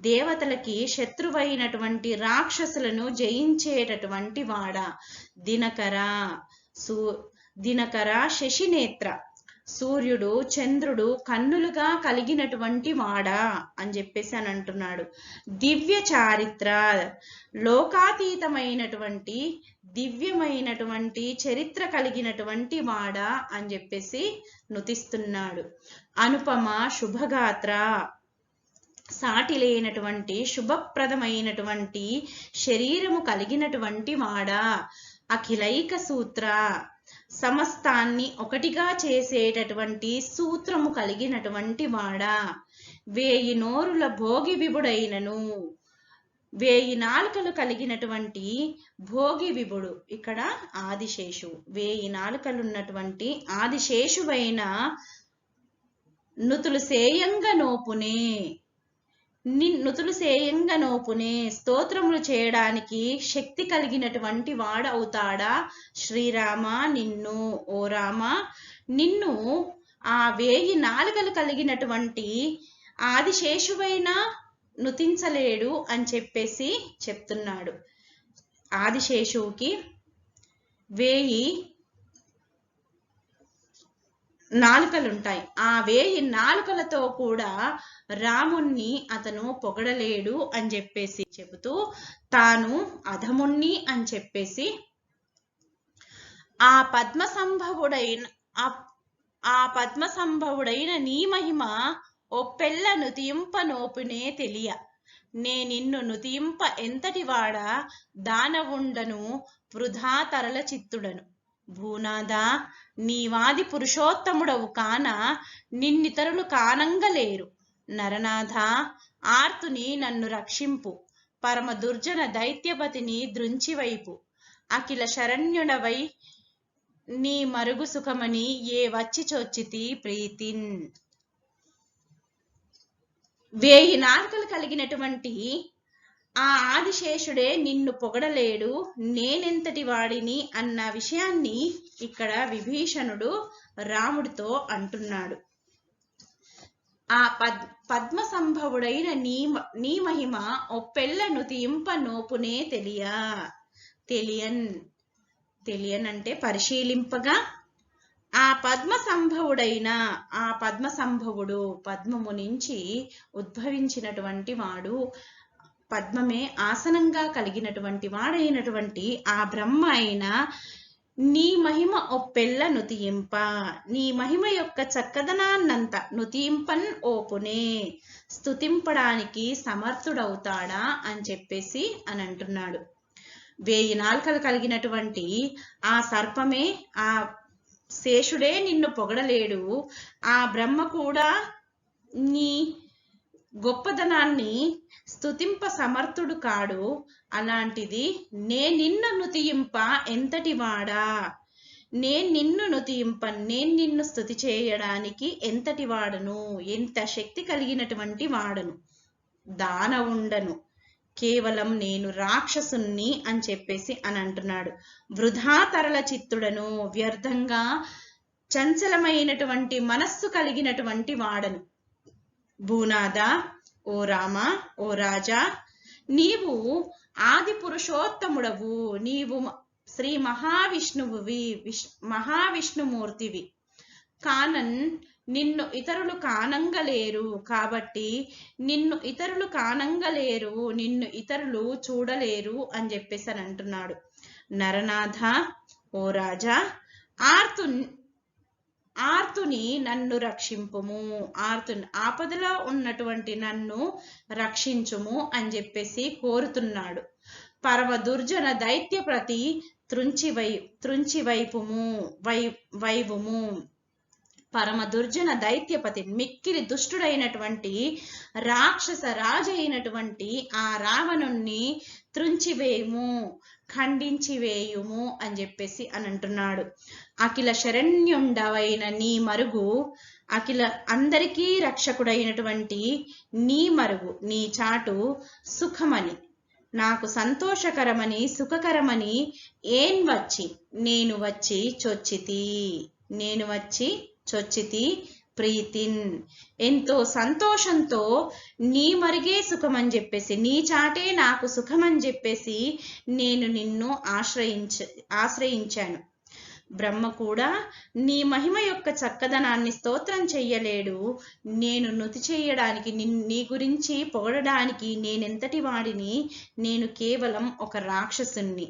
దేవతలకి శత్రువైనటువంటి రాక్షసులను జయించేటటువంటి వాడ. దినకర. దినకర శశినేత్ర. సూర్యుడు చంద్రుడు కన్నులుగా కలిగినటువంటి వాడా అని చెప్పేసి అని అంటున్నాడు. దివ్య చారిత్ర. లోకాతీతమైనటువంటి దివ్యమైనటువంటి చరిత్ర కలిగినటువంటి వాడా అని చెప్పేసి నుతిస్తున్నాడు. అనుపమ శుభగాత్ర. సాటి లేనటువంటి శుభప్రదమైనటువంటి శరీరము కలిగినటువంటి వాడా. అఖిలైక సూత్ర. సమస్తాన్ని ఒకటిగా చేసేటటువంటి సూత్రము కలిగినటువంటి వాడా. వేయి నోరుల భోగి విభుడైనను. 1000 నాలుకలు కలిగినటువంటి భోగి విభుడు. ఇక్కడ ఆదిశేషువు. 1000 నాలుకలున్నటువంటి ఆదిశేషువైన నుతులు సేయంగా నోపునే. నుతులు సేయంగా నోపునే స్తోత్రములు చేయడానికి శక్తి కలిగినటువంటి వాడు అవుతాడా శ్రీరామ నిన్ను. ఓ రామ నిన్ను ఆ 1000 నాలుకలు కలిగినటువంటి ఆదిశేషువైన నుతించలేడు అని చెప్పేసి చెప్తున్నాడు. ఆదిశేషువుకి 1000 నాలుకలుంటాయి. ఆ 1000 నాలుకలతో కూడా రాముణ్ణి అతను పొగడలేడు అని చెప్పేసి చెబుతూ తాను అధముణ్ణి అని చెప్పేసి ఆ పద్మసంభవుడైన నీ మహిమ ఒప్పెల్ల నుతింప నోపునే తెలియ. నే నిన్ను నుతింప ఎంతటి వాడ దానవుండను వృధా తరల చిత్తుడను. భూనాథ నీవాది పురుషోత్తముడవు కాన నిన్నితరులు కానంగలేరు. నరనాథ ఆర్తుని నన్ను రక్షింపు. పరమ దుర్జన దైత్యపతిని దృంచివైపు. అఖిల శరణ్యుడవై నీ మరుగు సుఖమని ఏ వచ్చి చొచ్చితి ప్రీతిన్. 1000 నాలుకలు కలిగినటువంటి ఆ ఆదిశేషుడే నిన్ను పొగడలేడు, నేనెంతటి వాడిని అన్న విషయాన్ని ఇక్కడ విభీషణుడు రాముడితో అంటున్నాడు. ఆ పద్మ సంభవుడైన నీ మహిమ ఒప్పెళ్లను తీయింప నోపునే తెలియన్ అంటే పరిశీలింపగా, ఆ పద్మ సంభవుడు పద్మము నుంచి ఉద్భవించినటువంటి వాడు, పద్మమే ఆసనంగా కలిగినటువంటి వాడైనటువంటి ఆ బ్రహ్మ అయిన నీ మహిమ ఒప్పెల్ల నుతియింప, నీ మహిమ యొక్క చక్కదనాన్నంత నుతింపన్ ఓపునే, స్తుతింపడానికి సమర్థుడవుతాడా అని చెప్పేసి అని అంటున్నాడు. 1000 నాలుకలు కలిగినటువంటి ఆ సర్పమే, ఆ శేషుడే నిన్ను పొగడలేడు, ఆ బ్రహ్మ కూడా నీ గొప్పదనాన్ని స్తుతింప సమర్థుడు కాడు. అలాంటిది నిన్ను నుతియింప ఎంతటి వాడా, నిన్ను నుతియింప, నిన్ను స్తుతి చేయడానికి ఎంతటి వాడను, ఎంత శక్తి కలిగినటువంటి వాడను, దానవుండను, కేవలం నేను రాక్షసుని అని చెప్పేసి అని అంటున్నాడు. వృధా తరల చిత్తుడను, వ్యర్థంగా చంచలమైనటువంటి మనస్సు కలిగినటువంటి వాడను. భూనాథ, ఓ రామ, ఓ రాజా, నీవు ఆది పురుషోత్తముడవు, నీవు శ్రీ మహావిష్ణుమూర్తివి కానన్ నిన్ను ఇతరులు కానంగలేరు, కాబట్టి నిన్ను ఇతరులు కానంగలేరు, నిన్ను ఇతరులు చూడలేరు అని చెప్పేసి అని అంటున్నాడు. నరనాథ, ఓ రాజా, ఆర్తుని నన్ను రక్షింపుము, ఆపదలో ఉన్నటువంటి నన్ను రక్షించుము అని చెప్పేసి కోరుతున్నాడు. పరమ దుర్జన దైత్య ప్రతి త్రుంచి వైపుము, పరమ దుర్జన దైత్యపతి మిక్కిలి దుష్టుడైనటువంటి రాక్షస రాజైనటువంటి ఆ రావణుణ్ణి త్రుంచివేయుము, ఖండించివేయుము అని చెప్పేసి అని అంటున్నాడు. అఖిల శరణ్యుండవైన నీ మరుగు, అఖిల అందరికీ రక్షకుడైనటువంటి నీ మరుగు, నీ చాటు సుఖమని, నాకు సంతోషకరమని సుఖకరమని నేను వచ్చి చొచ్చితి ప్రీతిన్, ఎంతో సంతోషంతో నీ మరిగే సుఖమని చెప్పేసి, నీ చాటే నాకు సుఖమని చెప్పేసి నేను నిన్ను ఆశ్రయించాను. బ్రహ్మ కూడా నీ మహిమ యొక్క చక్కదనాన్ని స్తోత్రం చెయ్యలేడు. నేను నుతి చేయడానికి, నీ గురించి పొగడడానికి నేనెంతటి వాడిని, నేను కేవలం ఒక రాక్షసుని,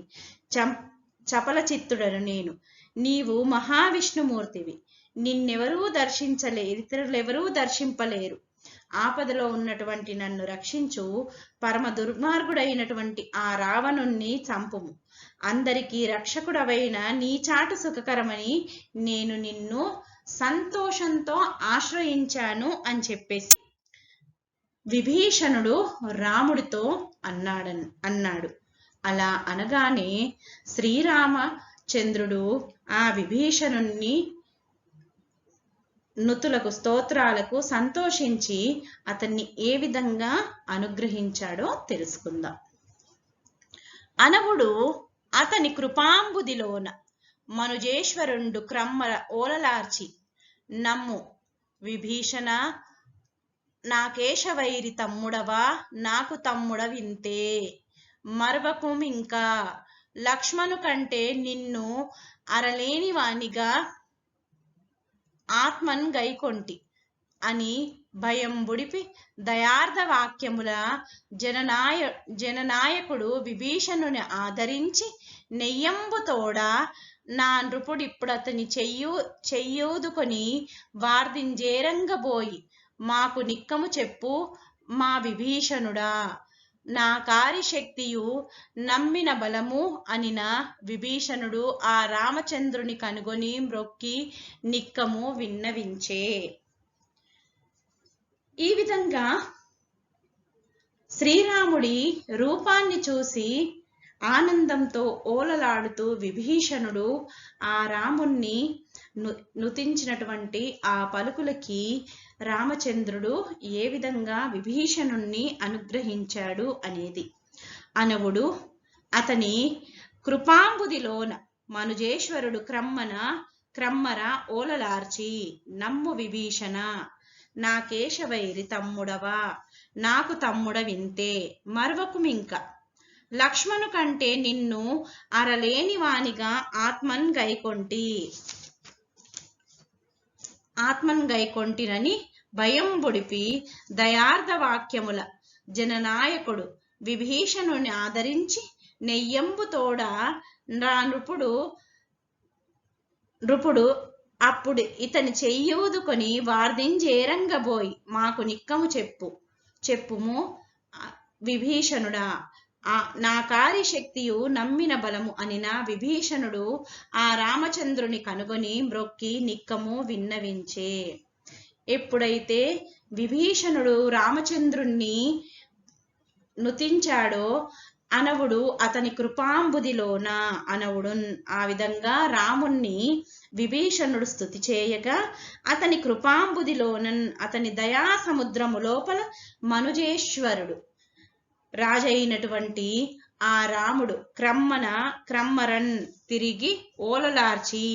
చపల చిత్తుడను నీవు మహావిష్ణుమూర్తివి, నిన్నెవరూ దర్శించలేరు, ఇతరులెవరూ దర్శింపలేరు. ఆపదలో ఉన్నటువంటి నన్ను రక్షించు, పరమ దుర్మార్గుడైనటువంటి ఆ రావణుణ్ణి చంపుము, అందరికీ రక్షకుడవైన నీ చాటు సుఖకరమని నేను నిన్ను సంతోషంతో ఆశ్రయించాను అని చెప్పేసి విభీషణుడు రాముడితో అన్నాడు. అలా అనగానే శ్రీరామచంద్రుడు ఆ విభీషణుణ్ణి నుతులకు, స్తోత్రాలకు సంతోషించి అతన్ని ఏ విధంగా అనుగ్రహించాడో తెలుసుకుందాం. అనవుడు అతని కృపాంబుదిలోన మనుజేశ్వరుండు క్రమ్మల ఓలలార్చి, నమ్ము విభీషణ, నాకేశవైరి తమ్ముడవా, నాకు తమ్ముడవింతే, మరవకుమింకా లక్ష్మణు కంటే నిన్ను అరలేని వానిగా ఆత్మన్ గైకొంటి అని భయం బుడిపి దయార్థ వాక్యముల జననాయకుడు విభీషణుని ఆదరించి, నెయ్యంబుతోడ నా నృపుడిప్పుడతని చెయ్యూదుకొని వార్దింజేరంగబోయి, మాకు నిక్కము చెప్పు మా విభీషణుడా, నా కార్యశక్తియు నమ్మిన బలము అనిన విభీషణుడు ఆ రామచంద్రుని కనుగొని మ్రొక్కి నిక్కము విన్నవించే. ఈ విధంగా శ్రీరాముడి రూపాన్ని చూసి ఆనందంతో ఓలలాడుతూ విభీషణుడు ఆ రాముణ్ణి నుతించినటువంటి ఆ పలుకులకి రామచంద్రుడు ఏ విధంగా విభీషణుణ్ణి అనుగ్రహించాడు అనేది. అనవుడు అతని కృపాంబుదిలోన మనుజేశ్వరుడు క్రమ్మర ఓలలార్చి నమ్ము విభీషణ నా కేశవైరి తమ్ముడవా నాకు తమ్ముడ వింతే మరవకుమింక లక్ష్మణు కంటే నిన్ను అరలేని వానిగా ఆత్మన్ గైకొంటినని భయం బుడిపి దయార్థ వాక్యముల జననాయకుడు విభీషణుని ఆదరించి నెయ్యంబు తోడ నృపుడు అప్పుడు ఇతని చెయ్యూదుకొని వార్దింజేరంగబోయి మాకు నిక్కము చెప్పుము విభీషణుడా నా కార్యశక్తియు నమ్మిన బలము అనిన విభీషణుడు ఆ రామచంద్రుని కనుగొని మ్రొక్కి నిక్కము విన్నవించే. ఎప్పుడైతే విభీషణుడు రామచంద్రుణ్ణి నుతించాడో అనవుడు అతని కృపాంబుదిలోన అనవుడు ఆ విధంగా రాముణ్ణి విభీషణుడు స్తుతి చేయగా అతని కృపాంబుదిలోన అతని దయా సముద్రము లోపల మనుజేశ్వరుడు రాజైనటువంటి ఆ రాముడు క్రమ్మరన్ తిరిగి ఓలలార్చి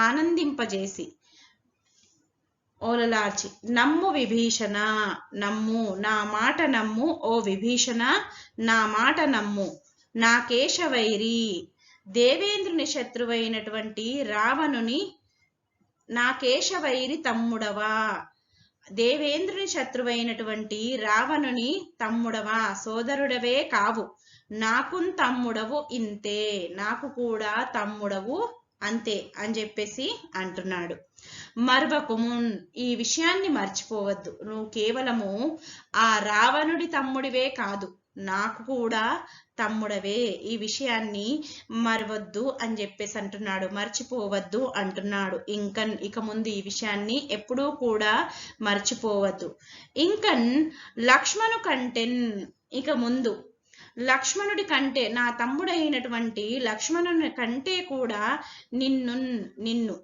ఆనందింపజేసి ఓలలార్చి నమ్ము విభీషణ నమ్ము నా మాట నమ్ము ఓ విభీషణ నా మాట నమ్ము నా కేశవైరి దేవేంద్రుని శత్రువైనటువంటి రావణుని నా కేశవైరి తమ్ముడవా దేవేంద్రుని శత్రువైనటువంటి రావణుని తమ్ముడవా సోదరుడవే కావు నాకున్ తమ్ముడవు ఇంతే నాకు కూడా తమ్ముడవు అంతే అని చెప్పేసి అంటున్నాడు. మర్వకుమున్ ఈ విషయాన్ని మర్చిపోవద్దు నువ్వు కేవలము ఆ రావణుడి తమ్ముడివే కాదు నాకు కూడా తమ్ముడవే ఈ విషయాన్ని మరవద్దు అని చెప్పేసి అంటున్నాడు మర్చిపోవద్దు అంటున్నాడు. ఇక ముందు ఈ విషయాన్ని ఎప్పుడూ కూడా మర్చిపోవద్దు. ఇంకన్ లక్ష్మణు కంటెన్ ఇక ముందు లక్ష్మణుడి కంటే నా తమ్ముడైనటువంటి లక్ష్మణుని కంటే కూడా నిన్ను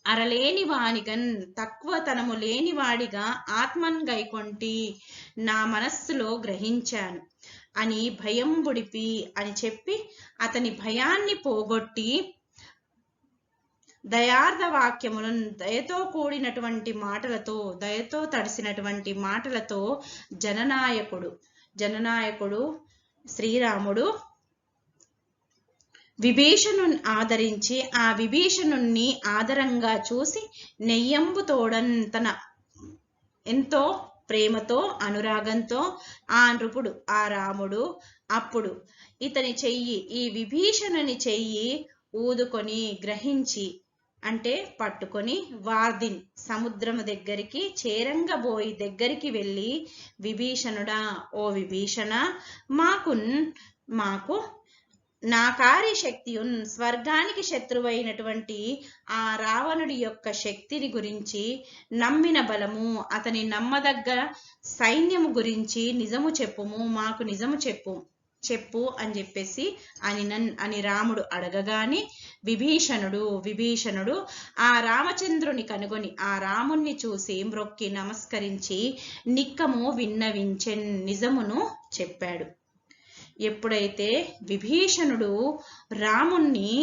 అరలేని వానిగన్ తక్కువ తనము లేనివాడిగా ఆత్మన్ గైకొంటి నా మనస్సులో గ్రహించాను అని భయం బుడిపి అని చెప్పి అతని భయాన్ని పోగొట్టి దయార్థ వాక్యములను దయతో కూడినటువంటి మాటలతో దయతో తడిసినటువంటి మాటలతో జననాయకుడు శ్రీరాముడు విభీషణుని ఆదరించి ఆ విభీషణుణ్ణి ఆదరంగా చూసి నెయ్యంబు తోడన్ తన ఎంతో ప్రేమతో అనురాగంతో ఆ నృపుడు ఆ రాముడు అప్పుడు ఇతని చెయ్యి ఈ విభీషణుని చెయ్యి ఊదుకొని గ్రహించి అంటే పట్టుకొని వార్దిన్ సముద్రము దగ్గరికి చేరంగబోయి దగ్గరికి వెళ్ళి విభీషణుడా ఓ విభీషణ మాకు నా కార్యశక్తియున్ స్వర్గానికి శత్రువైనటువంటి ఆ రావణుడి యొక్క శక్తిని గురించి నమ్మిన బలము అతని నమ్మదగ్గ సైన్యము గురించి నిజము చెప్పుము మాకు నిజము చెప్పు అని చెప్పేసి అని రాముడు అడగగానే విభీషణుడు ఆ రామచంద్రుని కనుగొని ఆ రాముణ్ణి చూసి మ్రొక్కి నమస్కరించి నిక్కము విన్నవించెన్ నిజమును చెప్పాడు. ఎప్పుడైతే విభీషణుడు రాముణ్ణి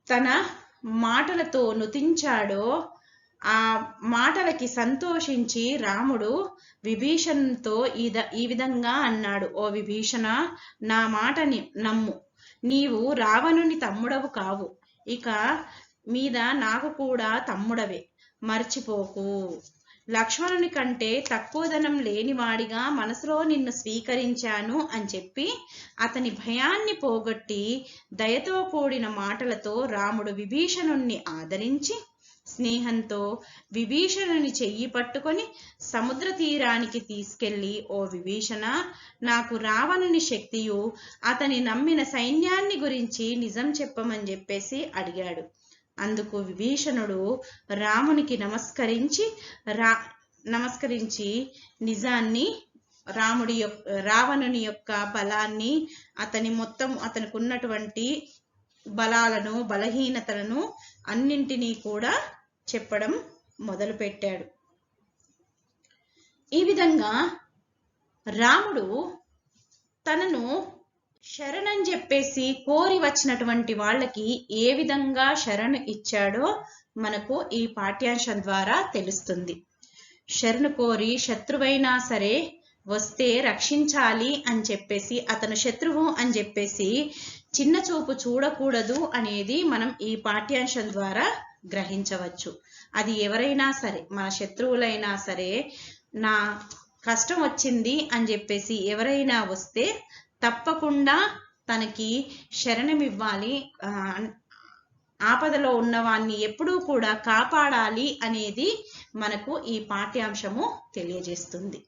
తన మాటలతో నుతించాడో ఆ మాటలకి సంతోషించి రాముడు విభీషణుతో ఈ విధంగా అన్నాడు ఓ విభీషణ నా మాటని నమ్ము నీవు రావణుని తమ్ముడవు కావు ఇక మీద నాకు కూడా తమ్ముడవే మర్చిపోకు లక్ష్మణుని కంటే తక్కువ ధనం లేనివాడిగా మనసులో నిన్ను స్వీకరించాను అని చెప్పి అతని భయాన్ని పోగొట్టి దయతో కూడిన మాటలతో రాముడు విభీషణుణ్ణి ఆదరించి స్నేహంతో విభీషణుని చెయ్యి పట్టుకొని సముద్ర తీరానికి తీసుకెళ్లి ఓ విభీషణ నాకు రావణుని శక్తియు అతని నమ్మిన సైన్యాన్ని గురించి నిజం చెప్పమని చెప్పేసి అడిగాడు. అందుకు విభీషణుడు రామునికి నమస్కరించి నిజాన్ని రావణుని యొక్క బలాన్ని అతనికి ఉన్నటువంటి బలాలను బలహీనతలను అన్నింటినీ కూడా చెప్పడం మొదలుపెట్టాడు. ఈ విధంగా రాముడు తనను శరణం చెప్పేసి కోరి వచ్చినటువంటి వాళ్ళకి ఏ విధంగా శరణు ఇచ్చాడో మనకు ఈ పాఠ్యాంశం ద్వారా తెలుస్తుంది. శరణు కోరి శత్రువైనా సరే వస్తే రక్షించాలి అని చెప్పేసి, అతను శత్రువు అని చెప్పేసి చిన్న చూపు చూడకూడదు అనేది మనం ఈ పాఠ్యాంశం ద్వారా గ్రహించవచ్చు. అది ఎవరైనా సరే, మన శత్రువులైనా సరే, నా కష్టం వచ్చింది అని చెప్పేసి ఎవరైనా వస్తే తప్పకుండా తనకి శరణమివ్వాలి, ఆపదలో ఉన్నవాన్ని ఎప్పుడూ కూడా కాపాడాలి అనేది మనకు ఈ పాఠ్యాంశము తెలియజేస్తుంది.